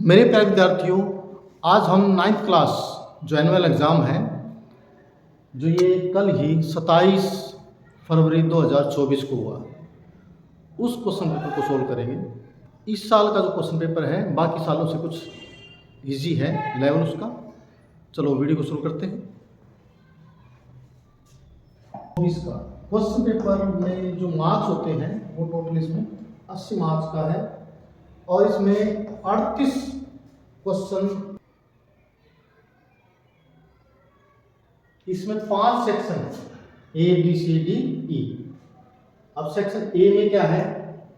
मेरे प्यारे विद्यार्थियों, आज हम 9th क्लास जो एनुअल एग्ज़ाम है, जो ये कल ही 27 फरवरी 2024 को हुआ, उस क्वेश्चन पेपर को सोल्व करेंगे। इस साल का जो क्वेश्चन पेपर है बाकी सालों से कुछ इजी है लेवल उसका। चलो वीडियो को शुरू करते हैं। इसका क्वेश्चन पेपर में जो मार्क्स होते हैं वो टोटल इसमें 80 मार्क्स का है और इसमें 38 क्वेश्चन, इसमें 5 section A B C D E. अब सेक्शन ए में क्या है,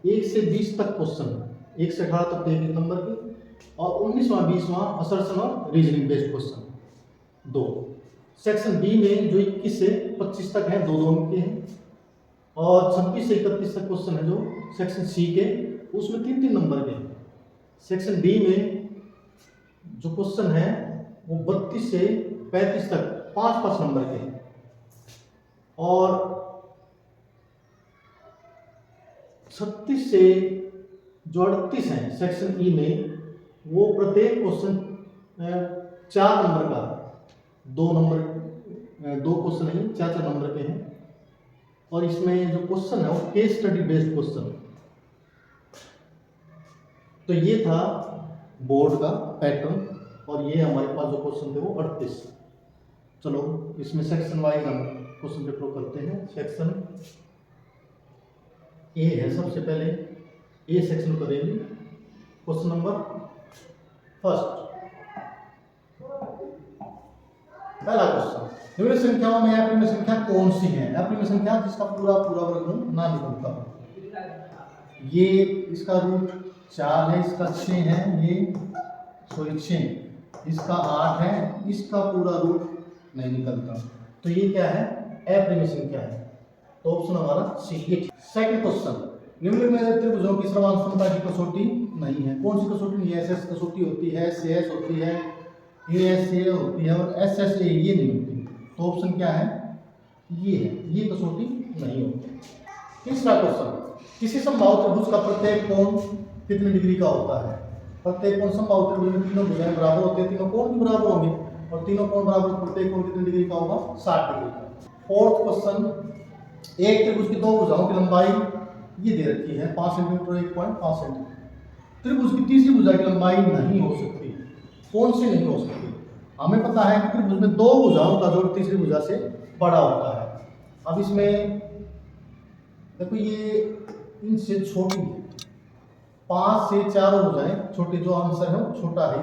1 से 20 तक क्वेश्चन, 1 से 18 तक 1 नंबर के, और 19वां 20वां असर्शन और reasoning based question 2। Section B में जो 21 से 25 तक है 2 अंक के हैं, और 26 से 31 तक क्वेश्चन है जो सेक्शन सी के, उसमें 3 नंबर के हैं। सेक्शन डी में जो क्वेश्चन है वो 32 से 35 तक 5 नंबर के हैं, और 36 से जो 38 हैं सेक्शन ई में, वो प्रत्येक क्वेश्चन 4 नंबर का, 2 क्वेश्चन नहीं 4 नंबर के हैं। और इसमें जो क्वेश्चन है वो केस स्टडी बेस्ड क्वेश्चन। तो ये था बोर्ड का पैटर्न, और ये हमारे पास जो क्वेश्चन थे वो 38। चलो इसमें सेक्शन वाइज हम क्वेश्चन पेपर करते हैं। सेक्शन ए है, सबसे पहले ए सेक्शन करेंगे। क्वेश्चन नंबर फर्स्ट, पहला क्वेश्चन, निम्न संख्याओं में अप्रिमेय संख्या कौन सी है? अप्रिमेय संख्या जिसका पूरा वर्गमूल ना निकलता हो। ये इसका रूट 4 है, इसका 6 है, ये 6, इसका 8 है, इसका पूरा रूट नहीं निकलता। तो ये क्या है? अप्रिमेय संख्या है। तो ऑप्शन हमारा सी। सेकंड क्वेश्चन, निम्नलिखित त्रिभुजों की समान समता की कसौटी नहीं है। कौन सी कसौटी नहीं है? एस एस कसौटी होती है, सी एस होती है, ए एस ए होती है, और एस एस ए ये नहीं होती। तो ऑप्शन क्या है? ये है, ये कसौटी नहीं होती। तीसरा क्वेश्चन, किसी समबाहु त्रिभुज का प्रत्येक कोण कितने डिग्री का होता है? प्रत्येक कोण समबाहु त्रिभुज में तीनों भुजाएं बराबर होती है, तीनों कोण भी बराबर होंगे, और तीनों कोण बराबर, प्रत्येक कोण कितने डिग्री का होगा? 60 डिग्री का। फोर्थ क्वेश्चन, एक त्रिभुज की 2 भुजाओं की लंबाई ये दे रखी है 5 सेंटीमीटर, 1.5 सेंटीमीटर। त्रिभुज की तीसरी भुजा की लंबाई नहीं हो सकती। कौन सी नहीं हो सकती? हमें पता है कि त्रिभुज में 2 भुजाओं का जोड़ तीसरी भुजा से बड़ा होता है। अब इसमें देखो, ये इनसे छोटी है, 5 से 4 भुजाएं छोटी, जो आंसर है वो छोटा है।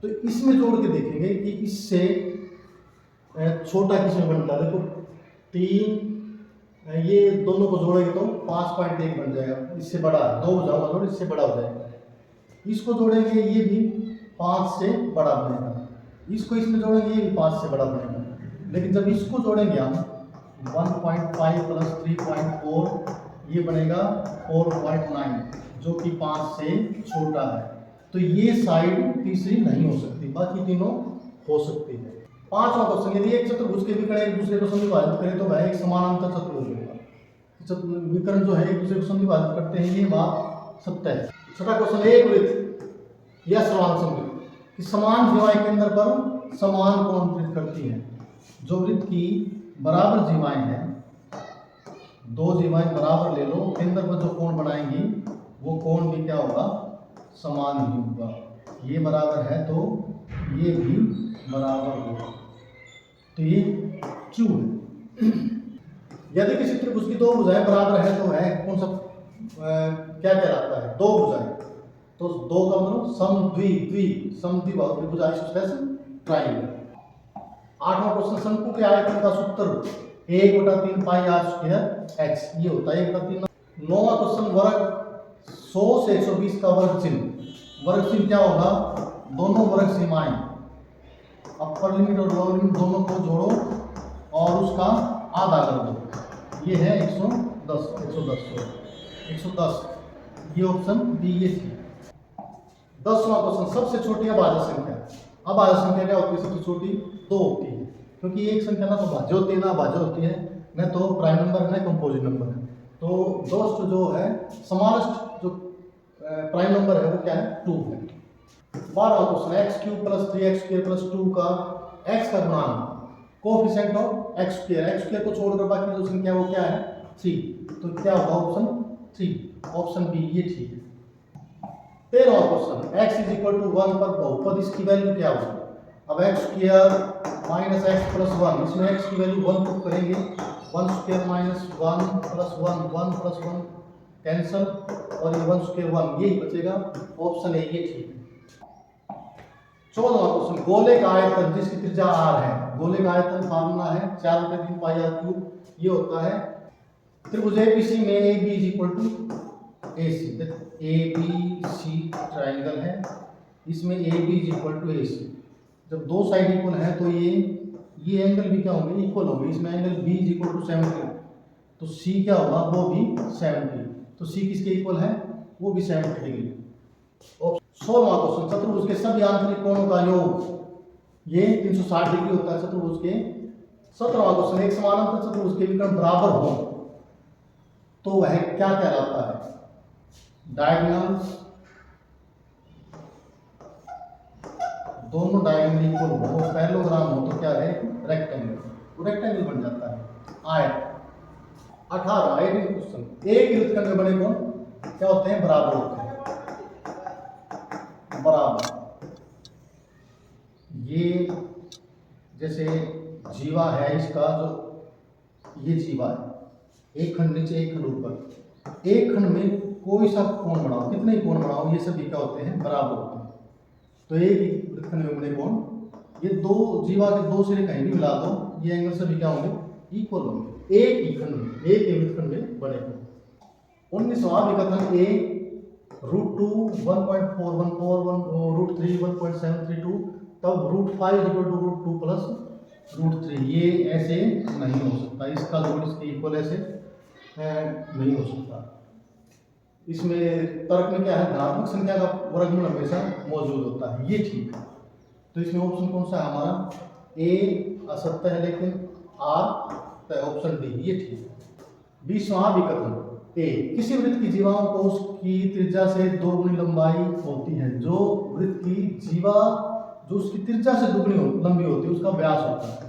तो इसमें जोड़ के देखेंगे कि इससे छोटा किसमें बनता है। देखो 3, ये दोनों को जोड़ेंगे तो 5.1 बन जाएगा, इससे बड़ा है। 2 भुजाओं का जोड़ इससे बड़ा हो जाएगा। इसको जोड़ेंगे, ये भी 5 से बड़ा बनेगा। इसको इसमें जोड़ेंगे, ये भी 5 से बड़ा बनेगा। लेकिन जब इसको जोड़ेंगे हम 1.5 प्लस 3.4, ये बनेगा 4.9, जो कि 5 से छोटा है। तो ये साइड तीसरी नहीं हो सकती, बाकी तीनों हो सकती है। 5वां क्वेश्चन, यदि एक चतुर्भुज के विकर्ण एक दूसरे को समविभाजित करें तो वह एक समानांतर चतुर्भुज होगा। विकर्ण जो है एक दूसरे को समविभाजित करते हैं, ये बात सत्य है। छठा क्वेश्चन, एक वृत्त या सर्वांग समवृत्त कि समान जीवाएं केंद्र पर समान कोण वृत्त करती हैं। जो वृत्त की बराबर जीवाएं हैं, 2 जीवाएं बराबर ले लो, केंद्र पर जो कोण बनाएंगी वो कोण भी क्या होगा? समान ही होगा। ये बराबर है तो ये भी बराबर होगा। तो ये ट्रू है। यदि किसी त्रिभुज की 2 भुजाएं बराबर है तो है कौन सा क्या कहलाता है? 2 भुजाएं। तो 2 का मतलब समद्विबाहु त्रिभुज, आइसोसेलेस ट्रायंगल। 8वां क्वेश्चन, शंकु के आयतन का सूत्र 1/3 पाई आर स्क्वायर एक्स, ये होता है 1/3। 9वां क्वेश्चन, वर्ग 100 से 120 का वर्ग चिन्ह। वर्ग चिन्ह क्या होगा? दोनों वर्ग सीमाएं, अपर लिमिट और लोअर लिमिट दोनों को जोड़ो और उसका आधा कर दो। ये है 110। ये ऑप्शन बी, ये थी। 10वां क्वेश्चन, सबसे छोटी अभाज्य संख्या। अभाज्य संख्या क्या होती है? सबसे छोटी 2 होती है, क्योंकि एक संख्या ना तो भाज्य होती है ना अभाज्य होती है, न तो प्राइम नंबर है न कंपोजिट नंबर है। तो दोस्त जो है, स्मॉलेस्ट जो प्राइम नंबर है वो क्या है? 2 है। 12वां question, x cube plus 3x square plus 2 का x का गुणांक कोफिशिएंट ऑफ x स्क्वायर को छोड़कर बाकी जो संख्या वो क्या है 3, तो क्या होगा ऑप्शन 3, ऑप्शन बी ये ठीक है। 13वां question, x is equal to 1 पर बहुपद इसकी वैल्यू क्या होगी। अब x square minus x plus 1, इसमें x की वैल्यू 1 पुट करेंगे, 1 square minus 1 plus 1, 1 plus 1 cancel और ये 1 स्क्वायर 1 यही बचेगा, ऑप्शन ए ये ठीक है। 14वां क्वेश्चन, गोले का आयतन जिसकी त्रिज्या r है, गोले का आयतन फार्मूला है 4/3 पाई r क्यूब, ये होता है त्रिभुज एबीसी में AB is equal to AC, ABC triangle है, इसमें AB is equal to AC। जब दो साइड इक्वल है तो ये एंगल भी क्या होंगे इक्वल होंगे, इसमें angle B is equal to 70, तो C क्या होगा वो भी 70, तो C किसके इक्वल है वो भी 70 डिग्री। 16वां क्वेश्चन, चतुर्भुज के सभी आंतरिक कोणों का योग ये 360 डिग्री होता है चतुर्भुज के। 17वां क्वेश्चन, एक समानांतर चतुर्भुज के विकर्ण बराबर हो तो वह क्या कहलाता है। डायगोनल्स दोनों डायगोनल इक्वल हो, पैरेललोग्राम हो तो क्या है रेक्टेंगल, वो रेक्टेंगल बन जाता है आयत। 18वां क्वेश्चन, एक वृत्तखंड में बने कोण क्या होते हैं बराबर होते हैं, बराबर। ये जैसे जीवा है, इसका जो ये जीवा है, एक खंड नीचे एक खंड ऊपर, एक खंड में कोई सा कोण बनाओ, कितने कोण बनाओ, ये सभी क्या होते हैं बराबर होते हैं। तो एक ही वृत्तखंड में बने कोण, ये दो जीवा के दो सिरे कहीं भी मिला दो, ये एंगल सभी क्या होंगे इक्वल होंगे, एक ही खंड में एक ही वृत्तखंड में बने कोण। 19वां विकथन ए √2 1.4141 √3 1.732, तब √5 इक्वल टू √2 प्लस √3, ये ऐसे नहीं हो सकता, इसका जोड़ इसके इक्वल ऐसे नहीं हो सकता। इसमें तर्क में क्या है धनात्मक संख्या का वर्गमूल हमेशा मौजूद होता है, ये ठीक है। तो इसमें ऑप्शन कौन सा है हमारा, ए असत्य है लेकिन आर तय, ऑप्शन डी ये ठीक है। 20वां विकथन ए, किसी वृत्त की जीवाओं को उसकी त्रिज्या से 2 गुनी लंबाई होती है, जो वृत्त की जीवा जो उसकी त्रिज्या से दुगनी लंबी होती है उसका व्यास होता है।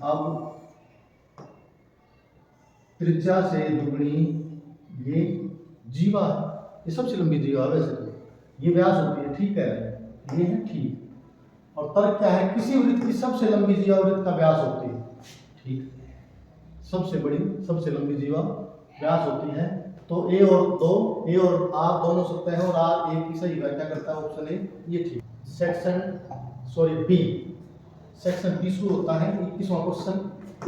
अब त्रिज्या से दुगनी ये जीवा है, ये सबसे लंबी जीवा है, वैसे तो ये व्यास होती है, ठीक है ये है ठीक। और तर्क क्या है, किसी वृत्त की सबसे लंबी जीवा वृत्त का व्यास होती है, ठीक, सबसे बड़ी सबसे लंबी जीवा व्यास होती है। तो ए और आर दोनों सत्य है और आर ए की सही व्याख्या करता है, ऑप्शन ए ये ठीक। बी सेक्शन बी शुरू होता है। 21वां क्वेश्चन,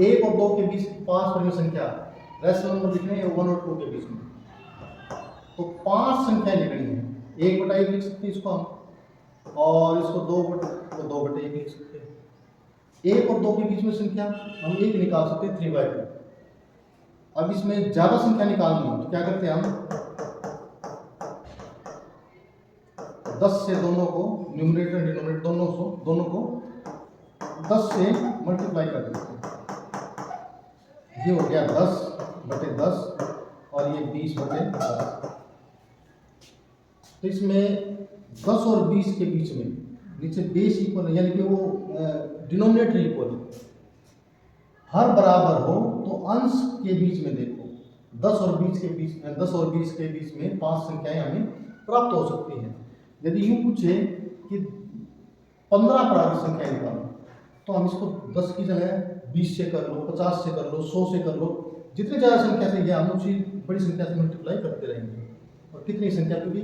1 और 2 के बीच 5 परिमेय संख्या, रैशनल नंबर लिखने हैं 1 और 2 के बीच में, तो 5 संख्याएं लिखनी है, 1/1 लिख सकते हैं इसको हम, और इसको 2/1 लिख सकते हैं। 1 और 2 के बीच में संख्या हम 1 निकाल सकते हैं 3/2। अब इसमें ज्यादा संख्या निकालनी हो तो क्या करते हैं हम, 10 से दोनों को न्यूमरेटर डिनोमिनेटर दोनों को 10 से मल्टीप्लाई कर देते हैं, ये हो गया 10/10 और ये 20/10। तो इसमें 10 और 20 के बीच में नीचे बेस इक्वल है, यानी कि वो डिनोमिनेटर इक्वल है, हर बराबर हो तो अंश के बीच में देखो 10 और 20 के बीच में 5 संख्याएं हमें प्राप्त हो सकती हैं। यदि यूं पूछे कि 15 प्रारंभिक संख्याएं निकालो तो हम इसको 10 की जगह 20 से कर लो, 50 से कर लो, 100 से कर लो, जितनी ज़्यादा संख्या से ये हम उसी बड़ी संख्या से मल्टीप्लाई करते रहेंगे। और कितनी संख्या, क्योंकि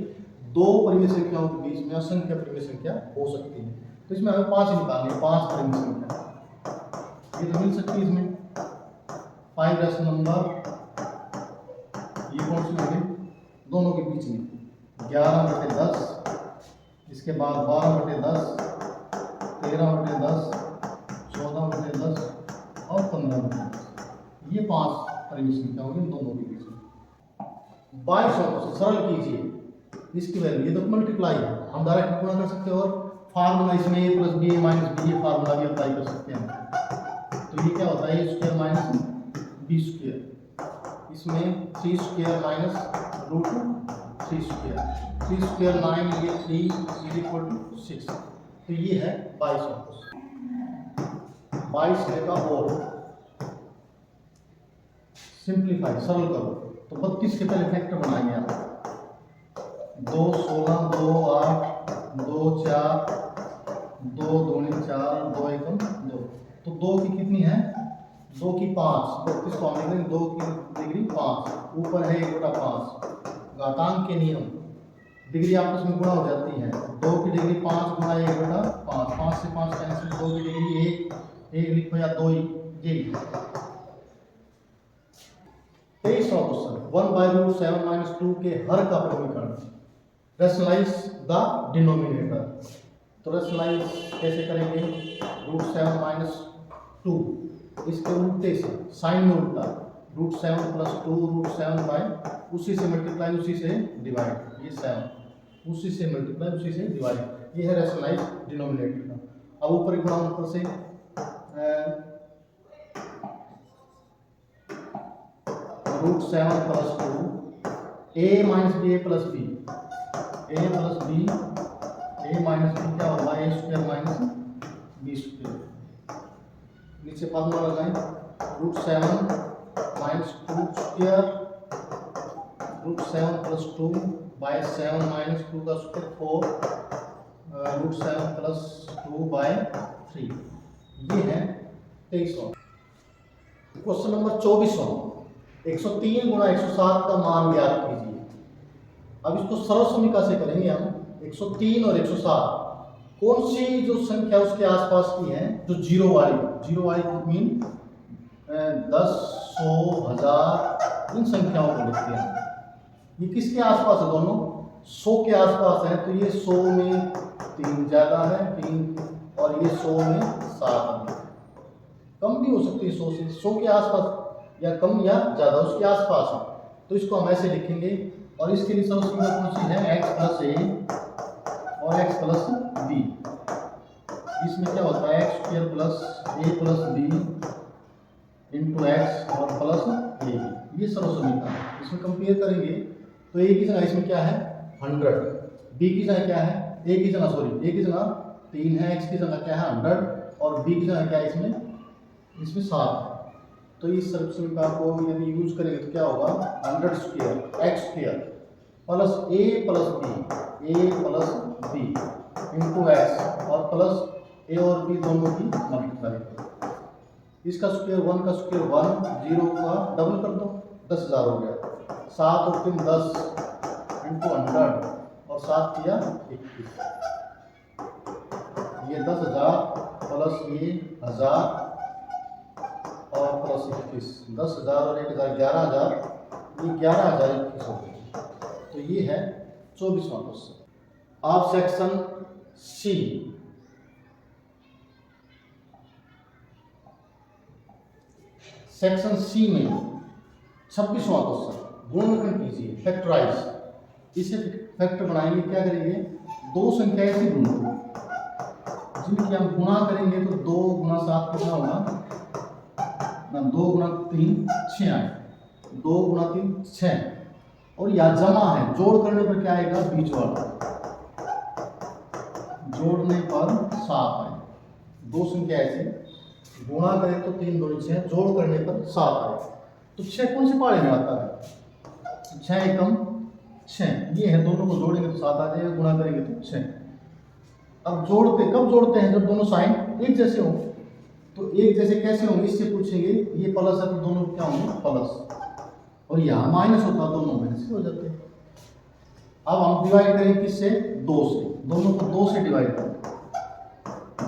2 परिमेय संख्याओं के बीच में असंख्य परिमेय संख्या हो सकती है, तो इसमें हमें 5 निकालनी है, 5 परिमेय संख्या ये तो मिल सकती है। इसमें 5 रैशनल नंबर ये कौन सी होगी, दोनों के बीच में 11/10, इसके बाद 12/10, 13/10, 14/10 और 15/10, ये 5 परिमेय संख्या होगी इन दोनों के बीच में। 22 से सरल कीजिए इसकी वैल्यू, ये तो मल्टीप्लाई है, हम डायरेक्ट गुणा कर सकते हैं और फार्मूला इसमें a + b - b ये फार्मूला भी अप्लाई कर सकते हैं। तो ये क्या होता है, a² - b², इसमें 3² - √3 3 स्क्वायर, 3 स्क्वायर 9, ये 3 इज इक्वल टू 6। तो ये है 22वां क्वेश्चन। 22 का और सिंप्लीफाई, सरल करो। तो 32 के पहले फैक्टर बनाएंगे आप। 2 16, 2 8, 2 4, 2 दूनी 4, 2 एकम 2। तो 2 की कितनी है? 2 की 5। 32 को हमने 2 की डिग्री 5, ऊपर है 1/5। घातांक के नियम, डिग्री आपस में गुणा हो जाती है। 2 की डिग्री 5 गुणा 1/5, 5 से 5 कैंसिल, 2 की डिग्री 1 लिखो या 2 ये लिखो। 23वां क्वेश्चन, 1/√7 - 2 के हर का प्रमीकरण। Rationalise the denominator. तो रैशनलाइज कैसे करेंगे? √7 - 2 इसके उल्टे से, साइन में उल्टा, √7 + 2 √7 उसी से मल्टीप्लाई उसी से डिवाइड, ये 7 उसी से मल्टीप्लाई उसी से डिवाइड, ये है रैशनलाइज डिनोमिनेटर का। अब ऊपर गुणा ऊपर से √7 + 2 a - b a + b, a + b, a - b क्या होगा? a² - b²। नीचे फॉर्मूला लगाएं, √7 - 2 स्क्वायर, √7 + 2 / 7 - 2 का स्क्वायर 4, √7 + 2 / 3। ये है 23वां। क्वेश्चन नंबर 24वां, 103 × 107 का मान ज्ञात कीजिए। अब इसको सरल समीकरण से करेंगे हम। 103 और 107 कौन सी जो संख्या उसके आसपास की है, जो जीरो वाली मीन 10, 100, 1000, इन संख्याओं को लिखते हैं। ये किसके आसपास है? दोनों 100 के आसपास है। तो ये 100 में 3 ज़्यादा है 3, और ये 100 में 7 है। कम भी हो सकती है 100 से, 100 के आसपास या कम या ज़्यादा उसके आसपास है। तो इसको हम ऐसे लिखेंगे। और इसके लिए सरल समीकरण कौन सी है? x + a और x + b। इसमें क्या होता है? x² + a + b × x और प्लस a। ये सरल समीकरण, इसमें कंपेयर करेंगे तो a की जगह इसमें क्या है? 100, b की जगह क्या है? a की जगह 3 है, x की जगह क्या है? 100, और b की जगह क्या है? इसमें 7 है। तो इस सरल समीकरण को यदि यूज करेंगे तो क्या होगा? 100² x² + a + b × x और प्लस a और b दोनों की मल्टीप्लाई। इसका स्क्वायर 1 का स्क्वायर 1, 0 का डबल कर दो, 10,000 हो गया। 7 और 3 10 × 100 और 7 किया 21। ये 10,000 प्लस ये 1000 और प्लस 21, 10,000 और 1,000 11,000, ये 11,021 हो गए। तो ये है 24वां क्वेश्चन। आप सेक्शन सी, सेक्शन सी में 26वां क्वेश्चन, गुणनखंड कीजिए, फैक्टराइज। इसे फैक्टर बनाएंगे, क्या करेंगे? दो संख्या ऐसी ढूंढो जिनकी हम गुणा करेंगे तो 2 × 7 कितना होगा? 2 × 3 6 आए, 2 × 3 6, और यह जमा है। जोड़ करने पर क्या आएगा? बीच वाला, जोड़ने पर 7 आए। दो संख्या ऐसे गुणा करें तो 3 2 6, जोड़ करने पर 7 आए। तो 6 कौन से पाले में आता है? 6 एकम 6, ये है। दोनों को जोड़ेंगे तो 7 आ जाएगा, गुणा करेंगे तो 6। अब कब जोड़ते हैं? जब दोनों साइन एक जैसे हो। तो एक जैसे कैसे होंगे? इससे पूछेंगे। ये प्लस है तो दोनों क्या होंगे? प्लस, और यहाँ माइनस होता है, दोनों माइनस हो जाते हैं। अब हम डिवाइड करेंगे किससे? 2 से, दोनों को 2 से डिवाइड करें।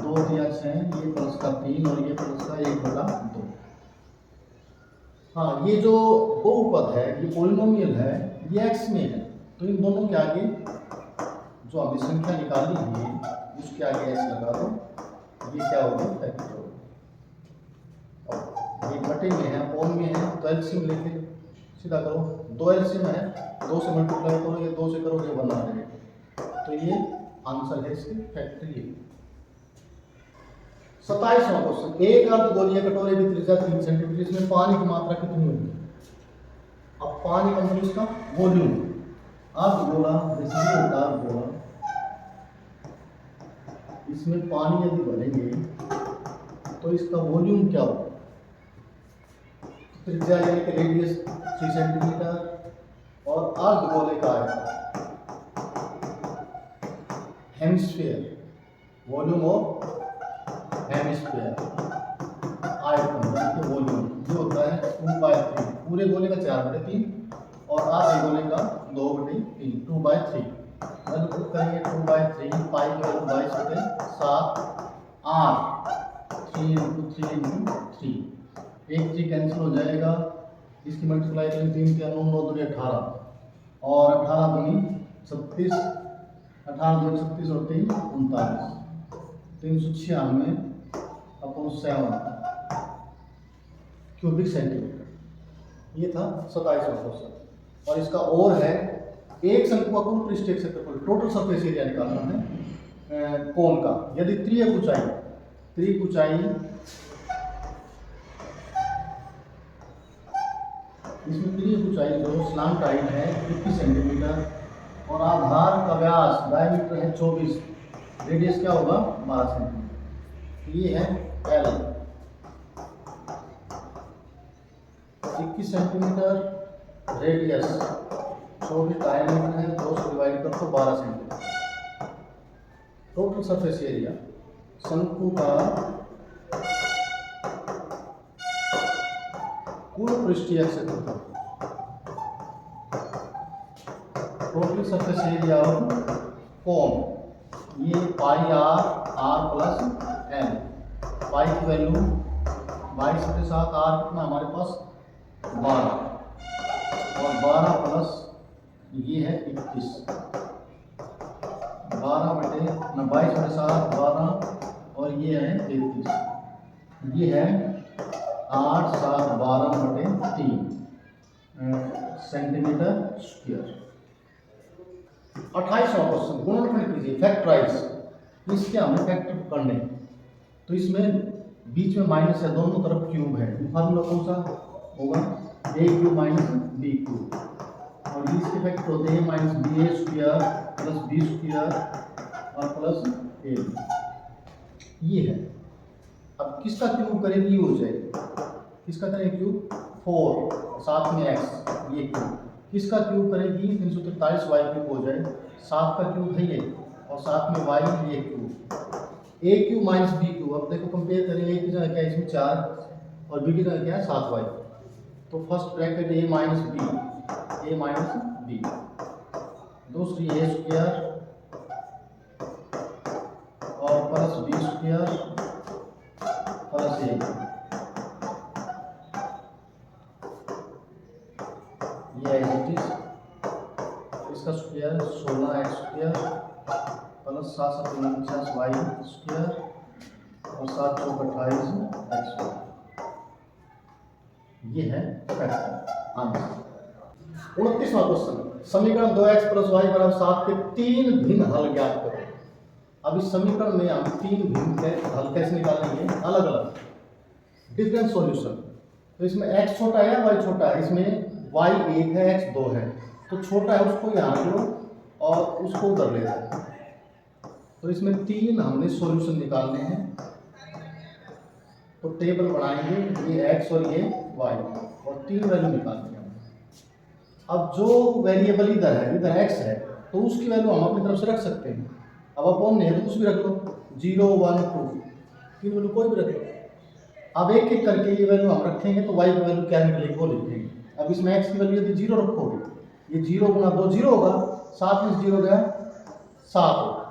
2 दिया 6, ये प्लस का 3 और ये प्लस का 1/2। हाँ, ये जो बहुपद है, ये पॉलिनोमियल है, ये x में है। तो इन दोनों के आगे जो हमने संख्या निकाली है उसके आगे x लगा दो। ये क्या होगा? फैक्टर। ये बटे में है, अपॉन में है, तो एलसीएम लेके सीधा करो। 2 एलसीएम है, 2 से मल्टीप्लाई करोगे, 2 से करोगे, 1 आ जाएगा। तो ये आंसर है इसके फैक्टर। ये 27वां क्वेश्चन, एक अर्धगोलीय कटोरे की त्रिज्या 3 सेंटीमीटर, इसमें पानी की मात्रा कितनी होगी? अब पानी का मतलब इसका वॉल्यूम, अर्धगोला जैसे ये होता है अर्धगोला, इसमें पानी यदि भरेंगे तो इसका वॉल्यूम क्या होगा? त्रिज्या यानी कि रेडियस 3 सेंटीमीटर और अर्धगोले का आयतन हेमिस्फीयर, वॉल्यूम ऑफ हेमिस्फीयर, आयतन यानी कि वॉल्यूम जो होता है 2/3, पूरे गोले का 4/3 और आधे गोले का 2/3, 2/3। वैल्यू पुट करेंगे 2/3, पाई की वैल्यू 22/7, r 3 × 3 × 3, एक 3 कैंसिल हो जाएगा, इसकी मल्टीप्लाई करेंगे 3 के 9 9 दूनी 18 और 18 दूनी 36, 18 दूनी 36 और 3 39, 396 अपॉन 7 क्यूबिक सेंटीमीटर। ये था 27वां क्वेश्चन। और इसका और है, एक शंकु का कुल पृष्ठीय क्षेत्रफल, टोटल सरफेस एरिया निकालना है कोन का। यदि त्रियक ऊंचाई इसमें त्रियक ऊंचाई जो स्लांट हाइट है 21 सेंटीमीटर और आधार का व्यास डायमीटर है 24, रेडियस क्या होगा 12 सेंटीमीटर। ये है एल 21 सेंटीमीटर रेडियस, 24 डायमीटर है, 2 से डिवाइड कर तो 12 सेंटीमीटर। टोटल सरफेस एरिया शंकु का कुल पृष्ठीय क्षेत्रफल, total surface area of cone, ये पाई आर प्लस एल। पाई की वैल्यू 22/7, आर कितना हमारे पास 12 और 12 प्लस ये है 21, 22/7 12 और ये है 33, ये है 8 7 12/3 सेंटीमीटर स्क्वायर। 28वां क्वेश्चन, गुणनखंड कीजिए, फैक्टराइज। इसके हमें फैक्टर करने, तो इसमें बीच में माइनस है, दोनों तरफ क्यूब है, फार्मूला कौन सा होगा? a³ - b³ और इसके फैक्टर होते हैं -ba² + b² और प्लस a। ये है। अब किसका क्यूब करें ये हो जाएगा, किसका करें क्यूब 4 साथ में x, ये क्यूब किसका क्यूब करेगी 343 y³ हो जाए, 7 का क्यूब है ये और साथ में y, ये क्यूब a³ - b³। अब देखो कंपेयर करें, a की जगह क्या है इसमें 4 और b की जगह क्या है 7y, तो फर्स्ट ब्रैकेट a - b, दूसरी a² और प्लस b² प्लस a, ये इसका स्क्वायर 16x² प्लस 7 × 49 y² और 7 × 28 x²। ये है फैक्टर आंसर। 29वां क्वेश्चन, समीकरण 2x + y = 7 के 3 भिन्न हल ज्ञात करो। अब इस समीकरण में हम 3 भिन्न हल कैसे निकालेंगे, अलग अलग डिफरेंट सॉल्यूशन। तो इसमें x छोटा है y छोटा है, इसमें y 1 है x 2 है, तो छोटा है उसको यहाँ लो और उसको उधर ले जाओ। तो इसमें 3 हमने सॉल्यूशन निकालने हैं, तो टेबल बनाएंगे, ये x और ये y और 3 वैल्यू निकालनी है। अब जो वेरिएबल इधर है, इधर x है, तो उसकी वैल्यू हम अपनी तरफ से रख सकते हैं। अब अपॉन नहीं है तो कुछ भी रख लो, 0 1 2 तीन वैल्यू कोई भी रख लो। अब एक एक करके ये वैल्यू हम रखेंगे तो y की वैल्यू क्या निकलेगी वो लिखेंगे। अब इसमें x की वैल्यू यदि 0 रखोगे, ये 0 × 2 0 होगा, 7 में 0 गया 7 होगा।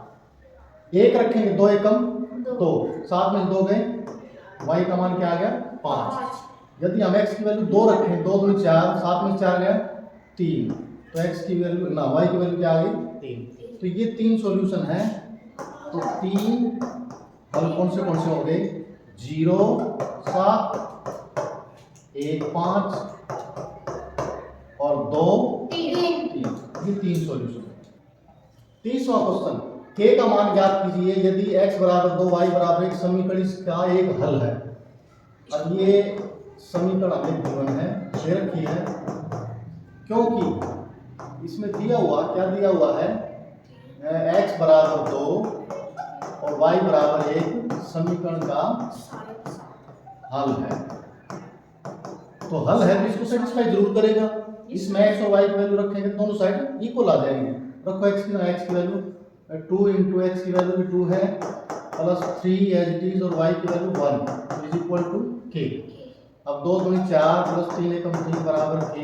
1 रखेंगे 2 एकम 2, 7 में 2 गए, y का मान क्या आ गया 5। यदि हम x की वैल्यू 2 रखें, 2 दूनी 4, 7 में 4 गया 3, तो x की वैल्यू ना y की वैल्यू क्या आ गई 3। तो ये 3 सॉल्यूशन है, तो 3 हल कौन से हो गए 0 7 1 5 और 2 3, ये 3 सॉल्यूशन है। 30वां क्वेश्चन, k का मान ज्ञात कीजिए यदि x = 2 y = 1 समीकरण इसका एक हल है। अब ये समीकरण हमें गिवन है, दे रखी है, क्योंकि इसमें दिया हुआ क्या दिया हुआ है, x बराबर 2 और y बराबर 1 समीकरण का हल है। तो हल है तो इसको सेटिस्फाई जरूर करेगा। इसमें x और y की वैल्यू रखेंगे दोनों साइड इक्वल आ जाएंगे। रखो x की वैल्यू 2 इंटू एक्स की वैल्यू भी 2 है प्लस 3 एज इट इज और y की value 1 is equal to k। अब 2 दूनी 4 प्लस 3 एकम 3 बराबर k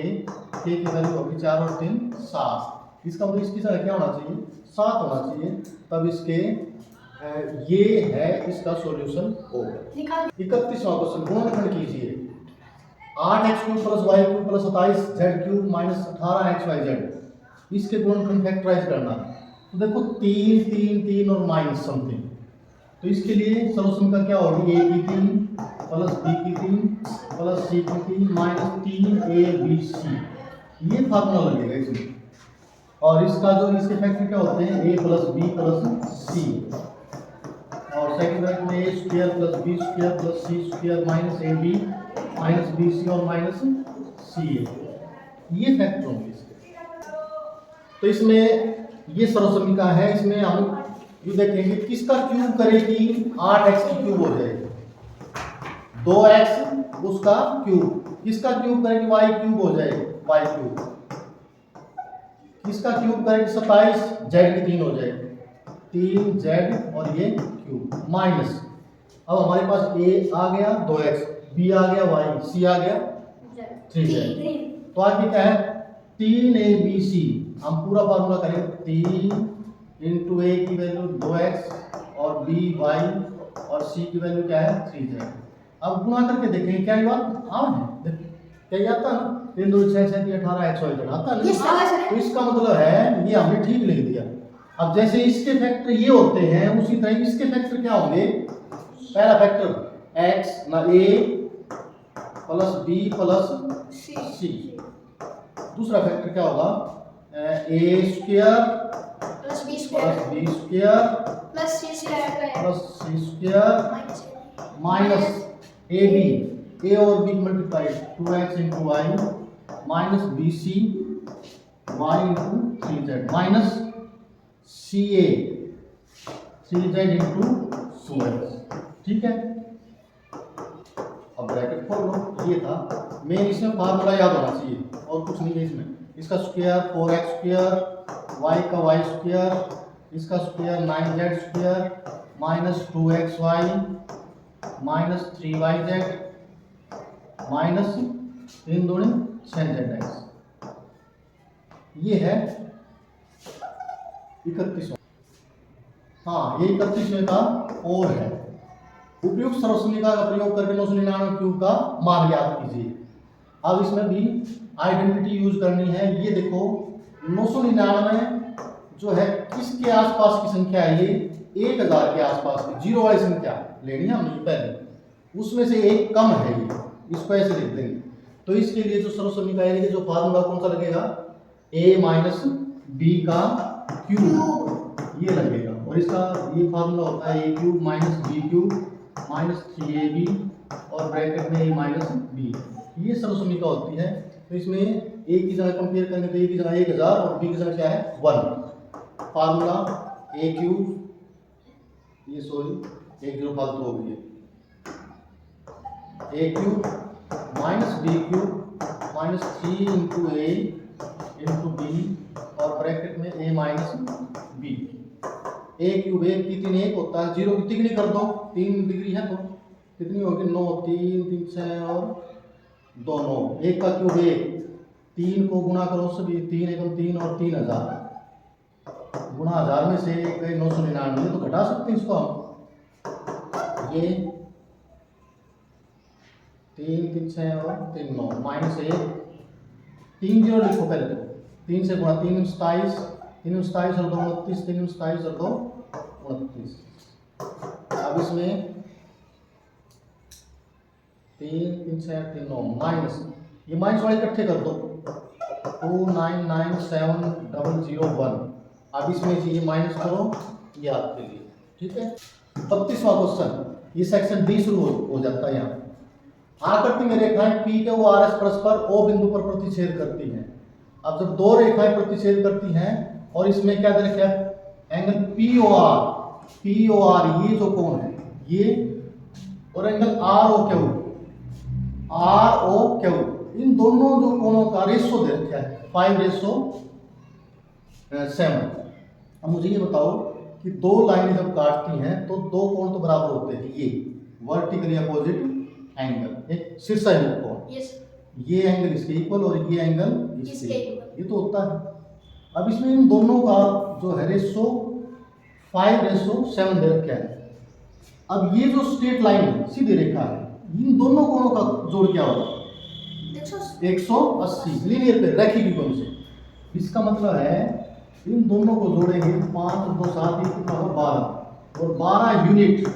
की वैल्यू होगी 4 और 3 7। इसका मतलब इसकी जगह क्या होना चाहिए, 7 होना चाहिए। तब इसके ये है इसका सॉल्यूशन होगा। 31वां क्वेश्चन गुणनखंड कीजिए 8x³ plus y³ plus 27z³ minus 18xyz। इसके गुणनखंड फैक्टराइज करना है। तो देखो 3 3 3 और माइनस समथिंग, तो इसके लिए सॉल्यूशन का क्या होगी, a की 3 प्लस b की 3 प्लस c की 3 माइनस 3abc, ये फार्मूला लगेगा इसमें। और इसका जो इसके फैक्टर क्या होते हैं, a plus b plus c और सेकंड ब्रैकेट में a square plus b square plus c square minus ab minus bc और माइनस ca, ये फैक्टर होंगे इसके। तो इसमें ये सर्वसमीका है। इसमें हम ये देखेंगे किसका क्यूब करेगी 8x की क्यूब हो जाएगी, 2x उसका क्यूब, किसका क्यूब करेगी y³ हो जाएगी y³, किसका क्यूब करेगी 27 z की 3 हो जाएगी 3z और ये क्यूब माइनस। अब हमारे पास a आ गया 2x, b आ गया y, c आ गया 3z। तो आगे क्या है 3abc, हम पूरा फार्मूला करेंगे 3 इंटू a की वैल्यू 2x और b y और c की वैल्यू क्या है 3z। अब गुणा करके देखेंगे क्या ये बात आम है, क्या ये आता है ना, 3 2 6 7 18 xyz आता है ना। तो इसका मतलब है ये हमने ठीक लिख दिया। अब जैसे इसके फैक्टर ये होते हैं उसी तरह इसके फैक्टर क्या होंगे, पहला फैक्टर x ना a plus b plus c, दूसरा फैक्टर क्या होगा a square plus b square plus c square minus ab, a और b multiply 2x into y minus bc y into 3z minus ca 3z into 2x। ठीक है, अब bracket खोल लो। ये था मेन, इसमें फार्मूला याद होना चाहिए और कुछ नहीं है इसमें। इसका स्क्वायर 4x स्क्वायर, y का y स्क्वायर, इसका square 9z square minus 2xy minus 3yz minus 3 दूनी 6zx। ये है 31वां। हाँ, ये 31वें का और है। उपयुक्त सर्वसमीका का प्रयोग करके 999 क्यूब का मान ज्ञात कीजिए। अब इसमें भी आइडेंटिटी यूज करनी है। ये देखो 999 जो है किसके आसपास की संख्या है, ये 1000 के आसपास की जीरो वाली संख्या लेनी है हमने पहले, उसमें से एक कम है ये, इसको ऐसे लिख देंगे। तो इसके लिए जो सर्वसमीका है जो फार्मूला कौन सा लगेगा, a माइनस b का क्यूब ये लगेगा। और इसका ये फार्मूला होता है a cube minus b cube minus 3ab और ब्रैकेट में a माइनस b, ये सर्वसमीका होती है। तो इसमें a की जगह कंपेयर करेंगे तो a की जगह 1000 और b की जगह क्या है 1। फार्मूला a क्यूब, ये सॉरी एक जीरो फालतू हो गई है, a cube minus b cube minus 3 into a into b और ब्रैकेट में a minus b। a cube 1 की 3 1 होता है, जीरो की तिगनी कर दो, 3 डिग्री है तो कितनी होगी 9 3 3 6 और 2 9, 1 का क्यूब 1, 3 को गुणा करो सभी 3 एकम 3 और 3000 गुणा 1000 में से 999 तो घटा सकते हैं इसको हम। ये 3 3 6 और 3 9 माइनस 1 3 जीरो लिखो पहले तो 3 से गुणा 3 27 3 27 और 2 29 3 27 और 2 29। अब इसमें 3 3 6 3 9 माइनस ये माइनस वाले इकट्ठे कर दो 2997001। अब इसमें से ये माइनस करो, ये आपके लिए ठीक है। 32वां क्वेश्चन, ये सेक्शन डी शुरू हो जाता है। यहाँ आकृति में रेखाएं P के वो RS परस्पर O बिंदु पर प्रतिच्छेद करती हैं। अब जब दो रेखाएं प्रतिच्छेद करती हैं और इसमें क्या दे रखा है, एंगल POR, ये जो कोण है ये, और एंगल ROQ, इन दोनों जो कोणों का रेशो दे रखा है 5:7। अब मुझे ये बताओ कि दो लाइनें जब काटती हैं तो दो कोण तो बराबर होते हैं, ये वर्टिकली अपोजिट एंगल, एक शीर्षाभिमुख कोण, Yes. ये एंगल इसके इक्वल और ये एंगल इसके इसके इक्वल, equal। ये तो होता है। अब इसमें इन दोनों का जो है रेशो 5:7 दे रखा है। अब ये जो स्ट्रेट लाइन है, सीधी रेखा है, इन दोनों कोणों का जोड़ क्या होगा, 180, लीनियर पे रैखिक कोण से। इसका मतलब है इन दोनों को जोड़ेंगे 5 2 7 कितना होगा 12, और 12 यूनिट,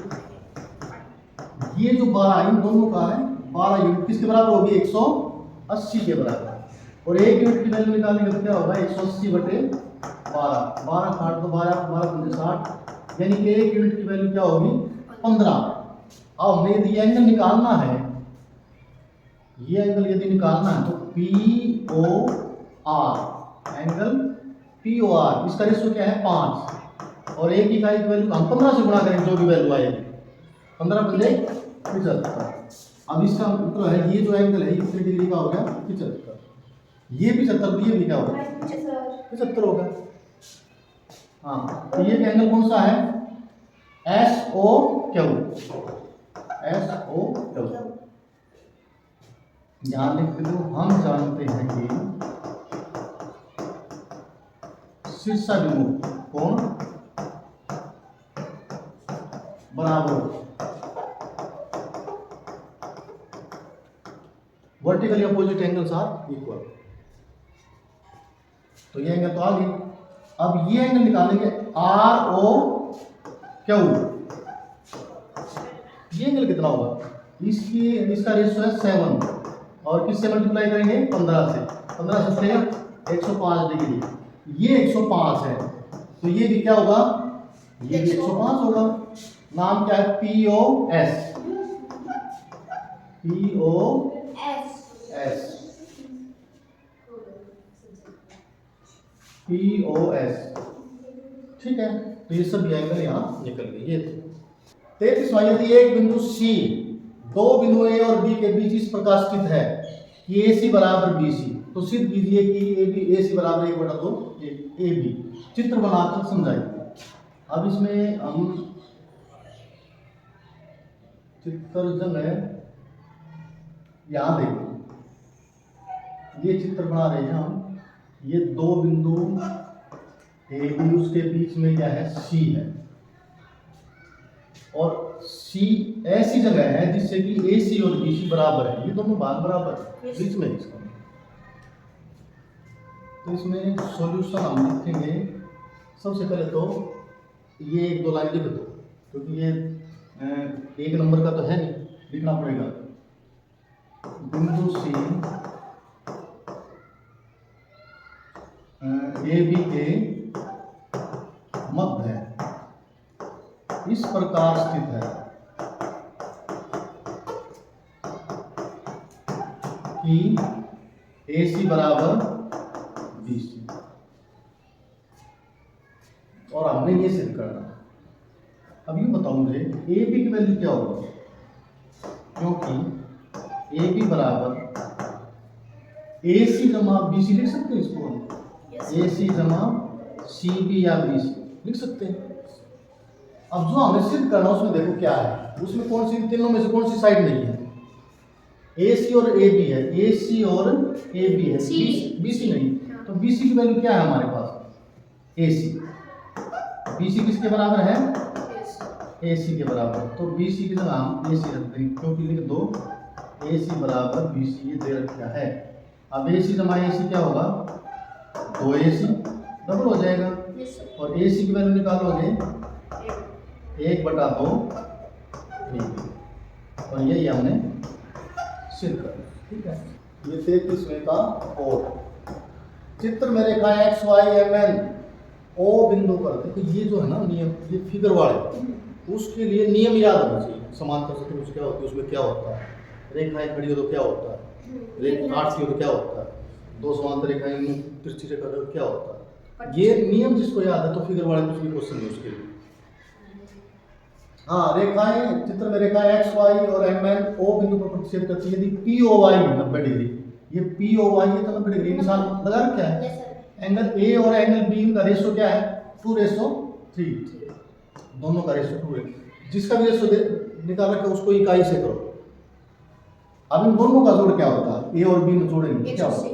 ये जो 12 इन दोनों का है 12 यूनिट किसके बराबर होगी, 180 के बराबर। और एक यूनिट की वैल्यू निकालेंगे तो क्या होगा, 180/12, 12 काट दो, 12 पंजे 60, यानी कि एक यूनिट की वैल्यू क्या होगी, 15। अब हमें यदि ये एंगल निकालना है, ये एंगल यदि निकालना है तो POR, एंगल POR, इसका रेशो क्या है 5, और एक इकाई की वैल्यू हम 15 से गुणा करेंगे, जो भी वैल्यू आएगी 15 पंजे 75। अब इसका मतलब है ये जो एंगल है ये कितने डिग्री का हो गया, 75, ये 75, तो ये भी क्या होगा, 75 होगा। हाँ, तो ये एंगल कौन सा है, SOQ। ध्यान लिख दो, हम जानते हैं कि शीर्षाभिमुख कोण बराबर vertically opposite angles are equal. तो ये एंगल तो आ गई। अब ये एंगल निकालेंगे ROQ, ये एंगल कितना होगा, इसका रेशियो है 7, और किससे मल्टीप्लाई करेंगे, 15 से 105 डिग्री, ये 105 है, तो ये भी क्या होगा, ये भी 105 होगा। नाम क्या है, POS, ठीक है। तो ये सब एंगल यहाँ निकल गए। ये 33वां, यदि एक बिंदु C दो बिंदु A और B के बीच इस प्रकार स्थित है कि AC बराबर BC, तो सिद्ध कीजिए कि AC बराबर 1/2 AB। चित्र बनाकर समझाइए। अब इसमें हम चित्र जगह यहाँ देखो, ये चित्र बना रहे हैं हम, ये दो बिंदु AB, उसके बीच में क्या है, C है, और C ऐसी जगह है जिससे कि AC और BC बराबर है, ये दोनों भाग बराबर है बीच में इसका। तो इसमें सॉल्यूशन हम लिखेंगे। सबसे पहले तो ये 1-2 लाइन लिख दो, क्योंकि ये एक नंबर का तो है नहीं, लिखना पड़ेगा। बिंदु C AB के मध्य है, इस प्रकार स्थित है कि AC बराबर BC, और हमने ये सिद्ध करना। अब ये बताओ मुझे AB की वैल्यू क्या होगी, क्योंकि AB बराबर AC जमा BC लिख सकते हैं इसको हम, AC जमा CB या BC लिख सकते हैं। अब जो हमें सिद्ध करना उसमें देखो क्या है, उसमें कौन सी, तीनों में से कौन सी साइड नहीं है, AC और AB है, AC और AB है, BC नहीं। तो BC की वैल्यू क्या है हमारे पास, AC। BC किसके बराबर है, AC के बराबर, तो BC की जगह हम AC रख देंगे, क्योंकि लिख दो AC बराबर BC, ये दे रखा है। अब AC जमा AC क्या होगा, 2AC डबल हो जाएगा, और AC की वैल्यू निकालोगे 1/2 AB, और यही हमने सिद्ध कर, ठीक है। ये 33वें का और चित्र में रेखा XY MN O बिंदु पर, देखो ये जो है ना नियम, ये फिगर वाले, उसके लिए नियम याद होना चाहिए। समांतर चतुर्भुज क्या होती है, उसमें क्या होता है, रेखाएं खड़ी हो तो क्या होता है, रेखा काटती हो तो क्या होता है, दो समांतर रेखाएं मुख तिरछी रेखा का क्या होता है? ये नियम जिसको याद है तो फिगर वाले कुछ भी क्वेश्चन है उसके लिए। हाँ, रेखाएं चित्र में रेखाएं एक्स वाई और एम एन ओ बिंदु पर प्रतिच्छेद करती है। यदि पी ओ वाई 90 डिग्री, ये पी ओ वाई है तो 90 डिग्री निशान लगा रखा है। Yes, sir. एंगल ए और एंगल बी का रेशो क्या है? 2:3, दोनों का रेशो 2 है। जिसका भी रेशो निकाल रखा है उसको इकाई से करो। अब इन दोनों का जोड़ क्या होता है? ए और बी में जोड़ेंगे क्या होता है?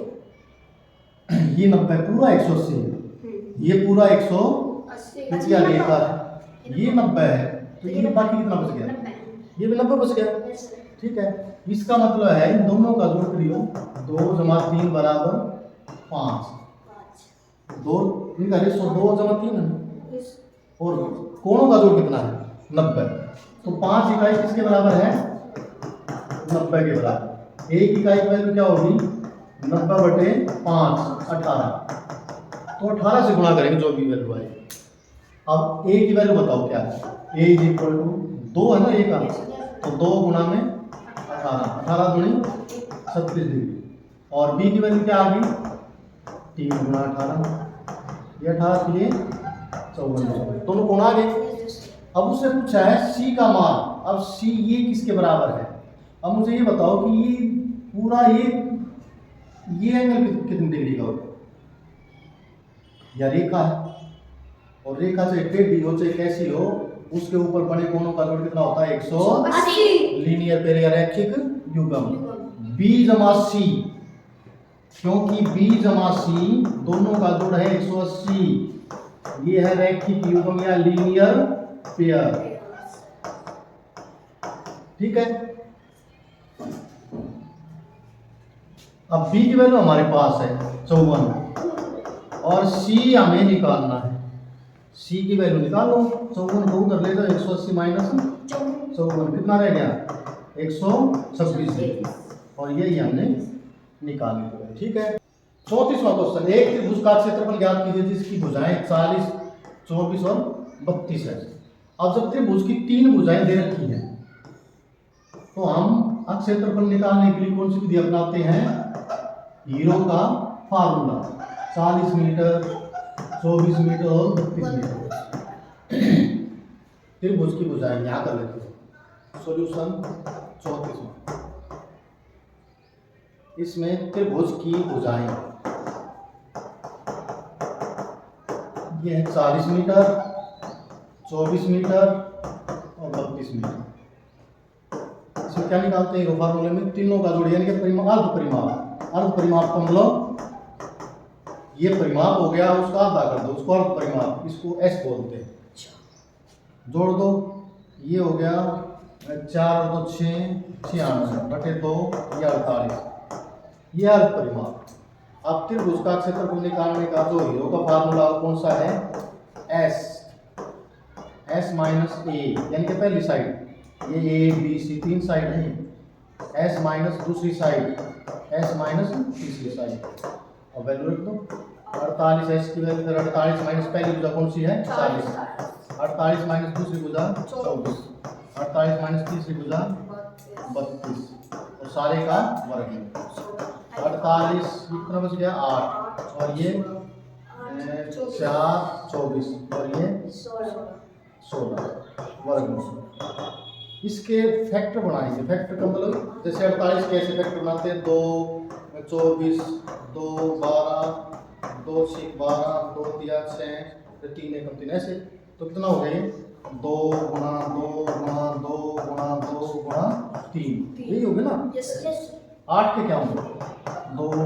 ये 90 पूरा 180 है, ये पूरा 180 क्या रेखा है, ये 90 है तो ये बाकी कितना बच गया? ये भी 90 बच गया। Yes, sir. ठीक है, इसका मतलब है इन दोनों का जोड़ करियो 2 + 3 = 5। 2 इनका रेशो 2 + 3 है Yes. और कोणों का जोड़ कितना है? 90। तो 5 इकाई किसके बराबर है? 90 के बराबर। एक इकाई की वैल्यू क्या होगी? 90/5 18। तो 18 से गुणा करेंगे जो भी वैल्यू आएगी। अब ए की वैल्यू बताओ क्या है? ए = 2 है ना, ए का, तो 2 गुणा में 18, 18 दूनी 36 डिग्री। और बी की वैल्यू क्या आ गई? 3 × 18, ये 18 ये 54, दोनों कोण आ गए। Yes, sir. अब उससे पूछा है सी का मान। अब सी ये किसके बराबर है? अब मुझे ये बताओ कि ये पूरा ये एंगल कितनी डिग्री का होगा? या रेखा है, और रेखा चाहे टेढ़ी हो चाहे कैसी हो, उसके ऊपर बने कोणों का जोड़ कितना होता है? 180। लीनियर पेयर या रैखिक युग्म b + c, क्योंकि b + c दोनों का जोड़ है 180। ये है रैखिक युग्म या लीनियर पेयर। ठीक है, अब b की वैल्यू हमारे पास है 54 और c हमें निकालना है। c की वैल्यू निकालो, 54 को उधर ले जाओ, 180 - 54 कितना रह गया? 126 और यही हमने निकाल लिया। ठीक है, 34वां क्वेश्चन। एक त्रिभुज का क्षेत्रफल ज्ञात कीजिए जिसकी भुजाएं 40, 24 और 32 है। अब जब त्रिभुज की 3 भुजाएं दे रखी हैं तो हम क्षेत्रफल निकालने के लिए कौन सी विधि अपनाते हैं? हीरो का फार्मूला, 40 मीटर, 24 मीटर और 32 मीटर। त्रिभुज की भुजाएं यहाँ कर लेते हैं। सॉल्यूशन 34वां, इसमें त्रिभुज की भुजाएं ये है 40 मीटर, 24 मीटर और 32 मीटर। इसमें क्या निकालते हैं? फार्मूले में तीनों का जोड़ यानी कि अर्ध परिमाप का मतलब ये परिमाप हो गया, उसका आधा कर दो, उसको अर्ध परिमाप, इसको एस बोलते हैं। जोड़ दो, ये हो गया 4 और 2 6, 96/2, ये 48, ये अर्ध परिमाप। अब त्रिभुज का क्षेत्रफल निकालने का जो हीरो का फार्मूला कौन सा है? S - A, यानी कि पहली साइड ये A B C 3 साइड है, S - दूसरी साइड, S - तीसरी साइड, और वैल्यू रख दो 48। S की वैल्यू 48 - पहली भुजा कौन सी है? 40, 48 - दूसरी भुजा 24, 48 - तीसरी भुजा 32 और सारे का वर्ग। 48 कितना बच गया? 8 और ये 4 24 और ये 16 वर्ग। इसके फैक्टर बनाएंगे। फैक्टर का मतलब जैसे 48 के ऐसे फैक्टर बनाते हैं, 2 24, 2 12, 2 6 12, 2 3 6, 3 1 3 ऐसे। तो कितना हो गया? 2 × 2 × 2 × 2 × 3, यही हो गया ना? Yes, yes. 8 के क्या होंगे? 2 ×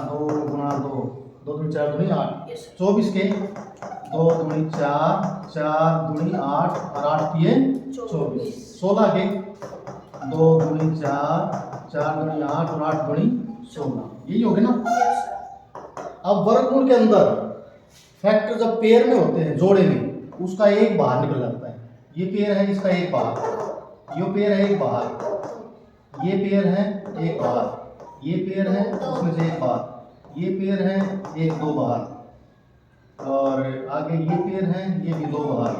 2 × 2, 2 दूनी 4 दूनी 8। Yes. 24 के 2 दूनी 4, 4 दूनी 8 और 8 किए 24। 16 के 2 दूनी 4, 4 दूनी 8 और 8 दूनी 16, यही हो गया ना? Yes, sir. अब वर्गमूल के अंदर फैक्टर जब पेयर में होते हैं, जोड़े में, उसका एक बाहर निकल जाता है। ये पेयर है, इसका एक बाहर, ये पेयर है एक बाहर, ये पेयर है एक बाहर, ये पेयर है उसमें से एक बाहर, ये पेयर है एक 2 बाहर, और आगे ये पेयर है ये भी 2 बाहर,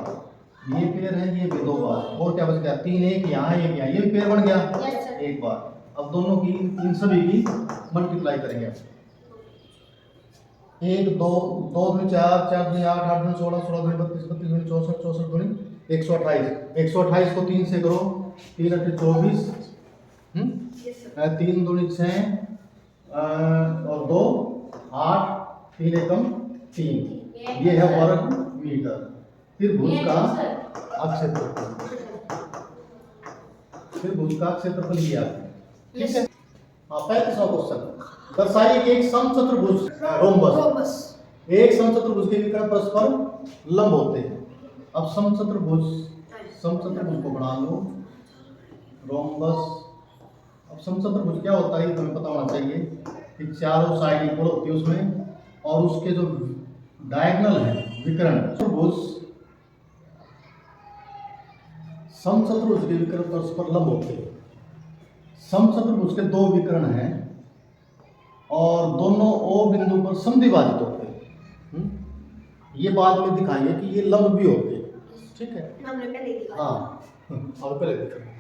ये पेयर है ये भी 2 बाहर, और क्या बच गया? 3 एक यहाँ एक यहाँ, ये भी पेयर बन गया Yes, sir. एक बार। अब दोनों की इन सभी की मल्टीप्लाई करेंगे। 1 2 2 दूनी 4 4 दूनी 8 8 दूनी 16 16 दूनी 32 32 दूनी 64 64 दूनी 128 128 को 3 से करो 3 8 24 Yes, sir. 3 दूनी 6 और 2 8 3 एकम 3 ये है वर्ग मीटर। फिर भुज का क्षेत्रफल, फिर भुज का क्षेत्रफल लिया। ठीक है। हाँ 35वां क्वेश्चन, दर्शाइए कि एक समचतुर्भुज रोम्बस, Rhombus. एक समचतुर्भुज के विकर्ण परस्पर लंब होते हैं। अब समचतुर्भुज को बना लो रोम्बस। अब समचतुर्भुज क्या होता है तुम्हें पता होना चाहिए कि चारों साइड इक्वल होती है उसमें, और उसके जो डायगोनल है विकर्ण। चतुर्भुज समचतुर्भुज के विकर्ण परस्पर लंब होते हैं। समचतुर्भुज के दो विकर्ण हैं और दोनों O बिंदु पर समद्विभाजित होते हैं। ये बाद में दिखाएंगे कि ये लंब भी होते हैं। ठीक है। हमने पहले दिखाया। हाँ और पहले दिखाएंगे।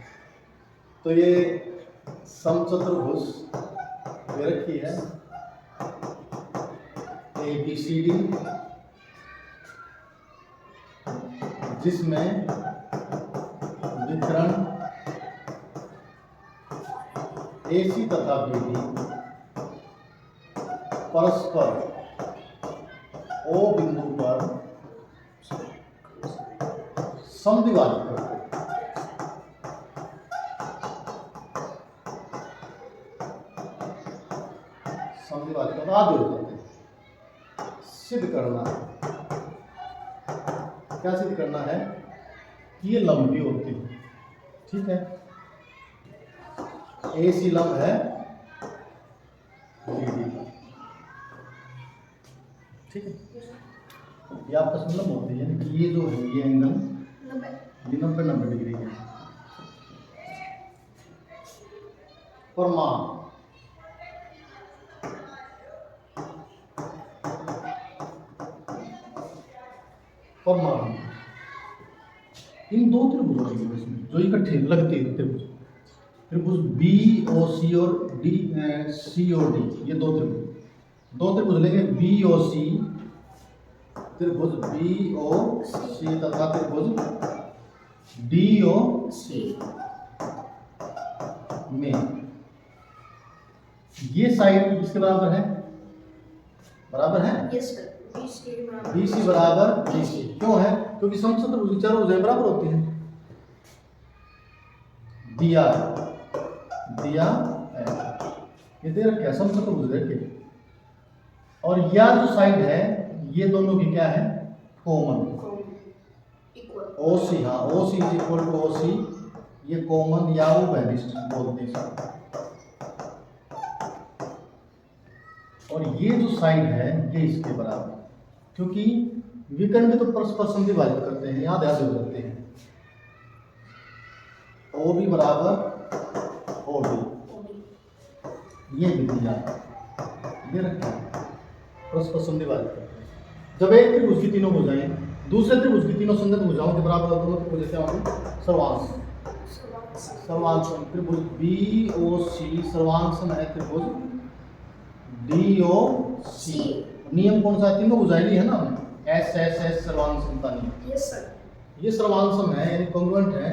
तो ये समचतुर्भुज ये रखी है ABCD, जिसमें विकर्ण AC तथा BD परस्पर O बिंदु पर समद्विभाजित करते हैं। समद्विभाजित करना आदि हो जाते हैं। सिद्ध करना, क्या सिद्ध करना है कि ये लंब भी होती है। ठीक है। AC लंब है BD का। ठीक है। ये आपस में लंब होती है, यानी कि ये जो है ये एंगल 90 डिग्री है। परिमाण, परिमाण इन दो त्रिभुजों के बीच में जो इकट्ठे लगते हैं त्रिभुज, त्रिभुज BOC और COD, ये दो त्रिभुज लेंगे BOC, त्रिभुज BOC तथा त्रिभुज DOC में ये साइड किसके बराबर है? Yes, sir. BC बराबर BC। क्यों है? क्योंकि समचतुर्भुज की चारों भुजाएं बराबर होती हैं। दिया है, ये दे रखे है समचतुर्भुज रखे, और यह जो साइड है ये दोनों की क्या है? कॉमन। OC, हाँ OC is equal to OC, ये कॉमन या उभयनिष्ठ बोलते हैं। और ये जो साइड है ये इसके बराबर, क्योंकि विकर्ण भी तो परस्पर समद्विभाजित करते हैं, याद हो जाते हैं। OB बराबर OD, ये विधियां ये रखें परस्पर समद्विभाजित करते हैं। जब एक त्रिभुज की तीनों भुजाएं दूसरे त्रिभुज की तीनों संगत भुजाओं के बराबर दोनों त्रिभुज क्या होंगे? सर्वांश। सर्वांशम त्रिभुज BOC सर्वांशम है त्रिभुज DOC। नियम कौन सा है? तीनों भुजाएं ली है ना हमने, SSS सर्वांशम का नियम। Yes, sir. ये सर्वांशम है यानी कॉन्ग्रुएंट है,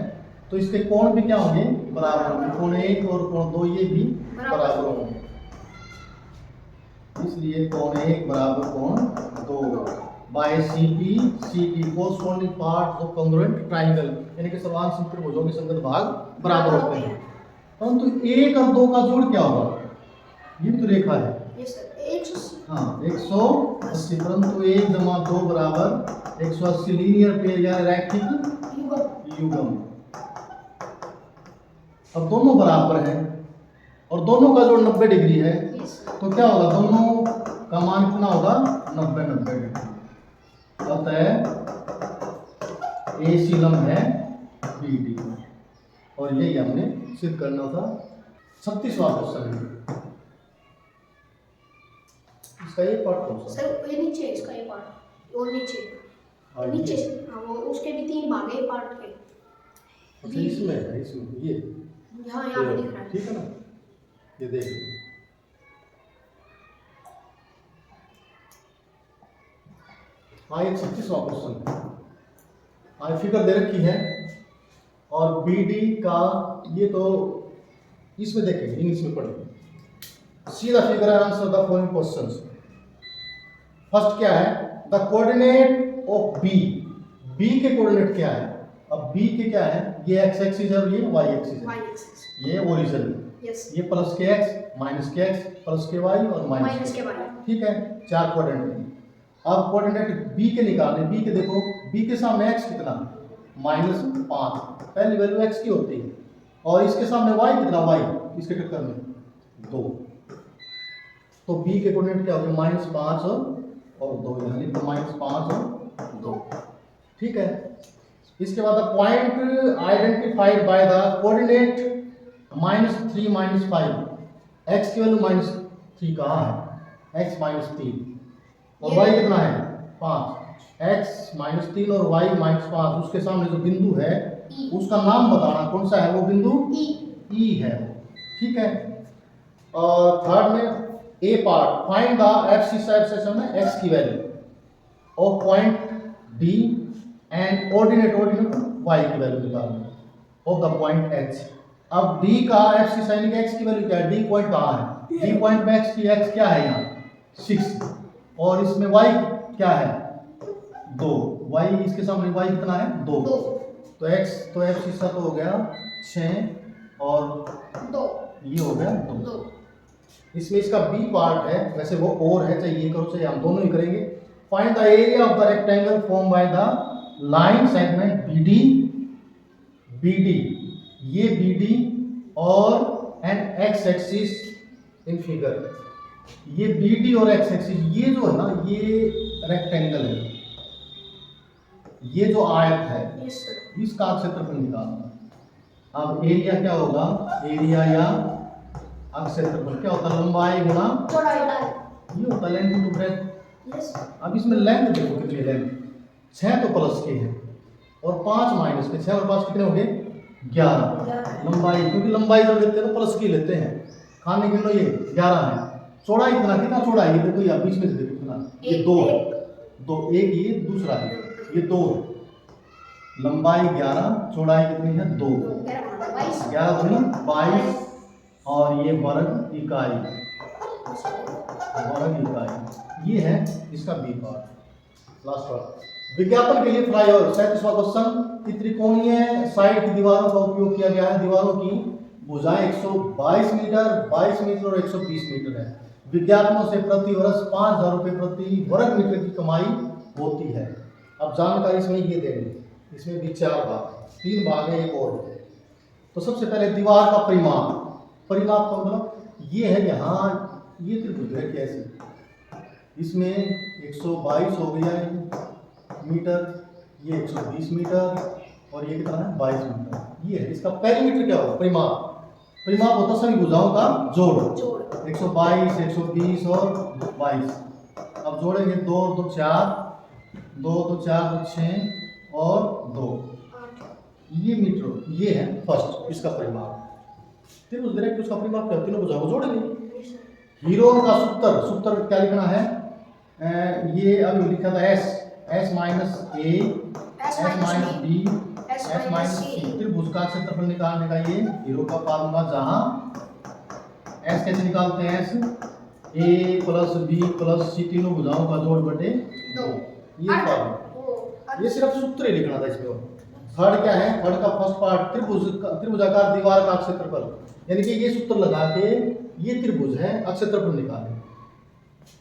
तो इसके कोण भी क्या होंगे? बराबर होंगे। कोण 1 और कोण 2 ये भी बराबर होंगे, इसलिए कोण 1 बराबर कोण 2 by CP corresponding part of congruent triangle, यानी कि सर्वांश त्रिभुजों के संगत भाग बराबर होते हैं। परंतु 1 और 2 का जोड़ क्या होगा? ये तो रेखा है। Yes, sir. 180. हाँ 180, परंतु 1 जमा 2 बराबर 180 लीनियर पेयर या रैखिक युग्म। अब दोनों बराबर हैं और दोनों का जोड़ 90 डिग्री है, Yes, sir. तो क्या होगा? दोनों का मान कितना होगा? 90 डिग्री। अतः AC लंब है BD, और यही हमने सिद्ध करना था। 36वां क्वेश्चन है, इसका ये पार्ट कौन सा? सर ये नीचे है इसका ये पार्ट, और नीचे हाँ, नीचे ये। हाँ वो उसके भी 3 भाग है पार्ट के। अच्छा इसमें है, इसमें ये हाँ यहाँ पे दिख रहा है। ठीक है ना, ये देख हाँ, 136वां क्वेश्चन। हाँ, फिगर दे रखी है और BD का ये तो इसमें देखेंगे, इंग्लिश में पढ़ेंगे। सीधा फिगर है, answer the following questions. First क्या है, the coordinate of B. B के कोऑर्डिनेट क्या है? अब बी के क्या है, ये एक्स एक्सिस है और ये वाई एक्सिस y है। axis ये ओरिजिन, yes ये प्लस के एक्स माइनस के एक्स प्लस के वाई और माइनस माइनस के y ठीक है, चार कोऑर्डिनेट हैं। अब कोऑर्डिनेट बी के निकालने, बी के देखो, बी के सामने एक्स कितना, -5, पहली वैल्यू एक्स की होती है, और इसके सामने वाई कितना, वाई इसके टक्कर में 2, तो बी के कोऑर्डिनेट क्या हो गया, -5 और 2, यानी तो -5 और 2, ठीक है। इसके बाद point identified by the coordinate -3 -5, x की वैल्यू -3 कहाँ है, x -3 और y कितना है 5, x -3 और y -5, उसके सामने जो बिंदु है E. उसका नाम बताना, कौन सा है वो बिंदु, E है वो, ठीक है। और थर्ड में ए पार्ट, फाइंड द एब्सिस में x की value of point D and ordinate y की वैल्यू निकालनी ऑफ द पॉइंट H। अब D का एब्सिस यानी कि x की वैल्यू क्या है, D पॉइंट कहाँ है, D पॉइंट में x क्या है यहाँ 6, और इसमें y क्या है 2, y इसके सामने y कितना है 2, तो x तो एब्सिस तो हो गया 6 और 2 ये हो गया 2। इसमें इसका बी पार्ट है, वैसे वो और है, चाहे ये करो चाहे हम दोनों ही करेंगे। Find the area of the rectangle form by the line segment BD, ये BD और and x axis in figure, ये BD और एक्स एक्सिस, ये जो है ना ये रेक्टेंगल है, ये जो आयत है yes sir इसका क्षेत्रफल निकालना। अब एरिया क्या होगा, एरिया या क्षेत्रफल क्या होता है, लंबाई गुना चौड़ाई ये होता है लेंथ इनटू ब्रेथ। yes अब इसमें लेंथ देखो कितनी लेंथ, 6 तो प्लस के है और 5 माइनस के, 6 और 5 कितने हो गए 11। लंबाई, क्योंकि लंबाई जो लेते हैं तो प्लस की लेते हैं, खाने के लिए ये 11 है। चौड़ाई कितना, कितना चौड़ा है ये देखो, या बीच में से देखो कितना, ये 2 है, 2 एक ये दूसरा है, ये 2 है, लंबाई 11 चौड़ाई कितनी है 2, 11 दूनी 22 और ये वर्ग इकाई, ये है इसका बी पार्ट। लास्ट वाला विज्ञापन के लिए फ्लाईओवर, 37वां क्वेश्चन कि त्रिकोणीय साइड की दीवारों का उपयोग किया गया है, दीवारों की भुजाएं 122 मीटर 22 मीटर और 120 मीटर है। विज्ञापनों से प्रति वर्ष 5,000 रुपये प्रति वर्ग मीटर की कमाई होती है। अब जानकारी इसमें ये देंगे, इसमें भी 4 भाग, 3 भाग है एक और। तो सबसे पहले दीवार का परिमाप, परिमाप का मतलब ये है, यहाँ ये त्रिभुज है कैसे, इसमें 122 हो गया मीटर, ये 120 मीटर और ये कितना है 22 मीटर, ये है इसका पेरीमीटर क्या होगा, परिमाप। परिमाप होता है सभी भुजाओं का जोड़, 122 120 और 22। अब जोड़ेंगे 2 2 4 2 2 4 2 6 और 2, ये मीटर, ये है फर्स्ट इसका परिमाप। फिर उस डायरेक्ट उसका परिमाप क्या, तीनों भुजाओं को जोड़ेंगे। हीरो का सूत्र क्या लिखना है, ये अभी लिखा था S minus A S minus B S minus C। त्रिभुज का क्षेत्रफल निकालने का ये हीरो का फार्मूला, जहाँ S कैसे निकालते हैं, S A plus B plus C तीनों भुजाओं का जोड़ बटे 2, ये फार्मूला, ये सिर्फ सूत्र ही लिखना था इसमें। थर्ड क्या है, थर्ड का फर्स्ट पार्ट त्रिभुजाकार दीवार का क्षेत्रफल, यानी कि ये सूत्र लगा के ये त्रिभुज है, क्षेत्रफल निकालें।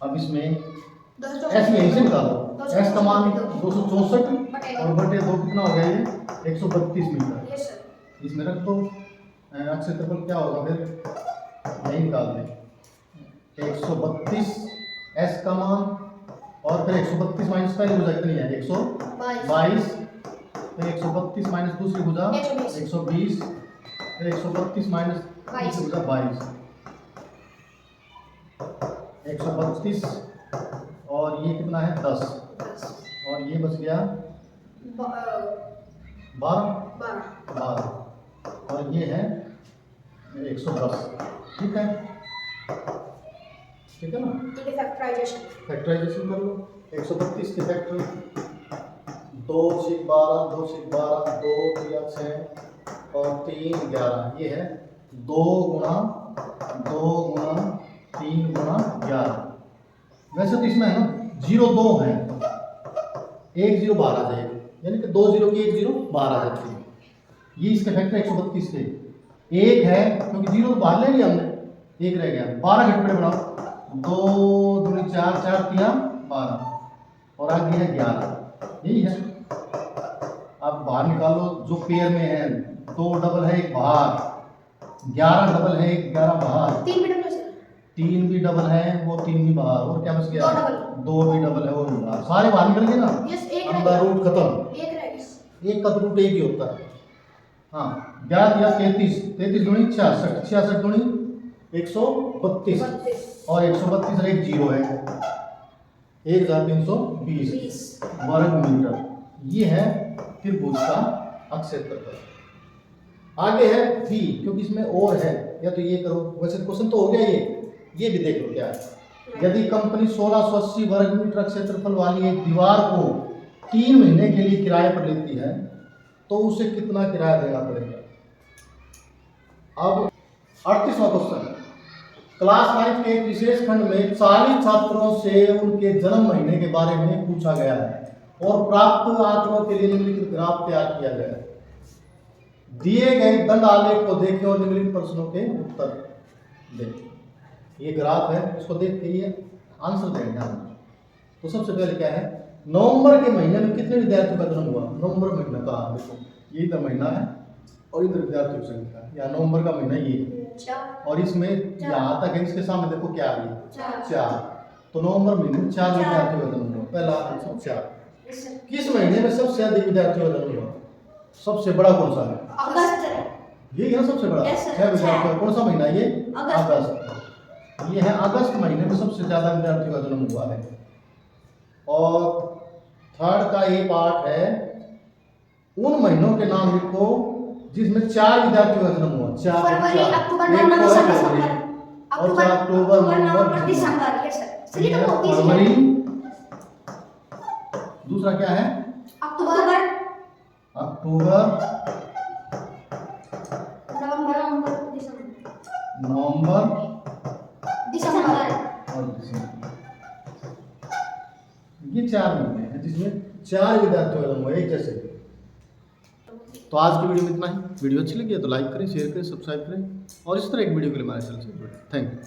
अब इसमें S यहीं से निकालो, S का मान 264 और बटे 2 कितना हो गया ये 132 मीटर, इसमें रख दो। क्षेत्रफल क्या होगा फिर यही निकाल दें, 132 S का मान और फिर 132 माइनस पहली भुजा कितनी है 122, फिर 132 माइनस दूसरी भुजा 120, फिर 132 माइनस दूसरी भुजा 22, 132 और ये कितना है 10 और ये बच गया 12 और ये है 110, ठीक है, ठीक है ना। फैक्टराइजेशन फैक्टराइजेशन कर लो। 132 के फैक्टर 2 6 12 2 6 12 2 3 6 और 3 11 ये है 2 गुणा 3 गुणा 11। वैसे तो इसमें है ना 0 2 है, 1 0 बाहर आ जाएगा, यानी कि 2 0 की 1 0 बाहर आ जाती है। ये इसके फैक्टर 132 के एक है, क्योंकि 0 तो बाहर ले लिया हमने, एक रह गया। 12 घटपड़े बनाओ, 2 दूनी 4 4 3 12 और आगे है 11, यही है। अब बाहर निकालो, जो पेयर में है 2 डबल है 1 बाहर, 11 डबल है 1 11 बाहर, 3 भी डबल है 3 भी डबल है वो 3 भी बाहर, और क्या बच गया 2 2 भी डबल है वो भी बाहर, सारे बाहर निकल गए ना। यस, एक रह अंदर गया, रूट खत्म, एक रह गया। एक का तो रूट एक ही होता है। हाँ 11 दिया 33, 33 दूनी 66, 66 दूनी 132 और 132 एक 0 है, 1320 वर्ग मीटर। ये है त्रिभुज का अक्षेत्रफल। आगे है बी, क्योंकि इसमें और है, या तो ये करो, वैसे क्वेश्चन तो हो गया ये भी देख लो क्या है। यदि कंपनी 1680 वर्ग मीटर क्षेत्रफल वाली एक दीवार को 3 महीने के लिए किराए पर लेती है तो उसे कितना किराया देना पड़ेगा। अब 38वां क्वेश्चन, क्लास 9 के एक विशेष खंड में 40 छात्रों से उनके जन्म महीने के बारे में पूछा गया है और प्राप्त आंकड़ों के लिए निम्नलिखित ग्राफ तैयार किया गया है। दिए गए दंड आलेख को देखें और निम्नलिखित प्रश्नों के उत्तर दें। ये ग्राफ है, इसको देख के ये आंसर देंगे हम। तो सबसे पहले क्या है, नवंबर के महीने में कितने विद्यार्थियों का जन्म हुआ। नवंबर महीना का देखो, ये इधर महीना है और इधर विद्यार्थियों की संख्या, या नवंबर का महीना ये है, और इसमें यहाँ तक है, इसके सामने देखो क्या है 4, तो नवंबर महीने में 4 विद्यार्थियों का जन्म हुआ। पहला आंसर 4। किस महीने में सबसे अधिक विद्यार्थियों का जन्म हुआ। सबसे बड़ा कौन सा है, अगस्त। ये है सबसे बड़ा। Yes, sir. 6 विद्यार्थियों, कौन सा महीना ये अगस्त। अगस्त। ये है अगस्त महीने में सबसे ज्यादा विद्यार्थियों का जन्म हुआ है। और थर्ड का ये पार्ट है, उन महीनों के नाम लिखो जिसमें 4 विद्यार्थियों का जन्म हुआ। 4 फरवरी, अक्टूबर, एक नवंबर, तो है दिसंबर। फरवरी, और 4 अक्टूबर नवंबर दिसंबर। यस सर, ये है फरवरी। दूसरा क्या है अक्टूबर, अक्टूबर, नवंबर, नवंबर दिसंबर। और दिसंबर। ये 4 महीने हैं जिसमें 4 विद्यार्थियों का जन्म हुआ, एक जैसे। तो आज की वीडियो में इतना ही। वीडियो अच्छी लगी है तो लाइक करें, शेयर करें, सब्सक्राइब करें और इस तरह एक वीडियो के लिए हमारे चैनल से जुड़ें। Thank you.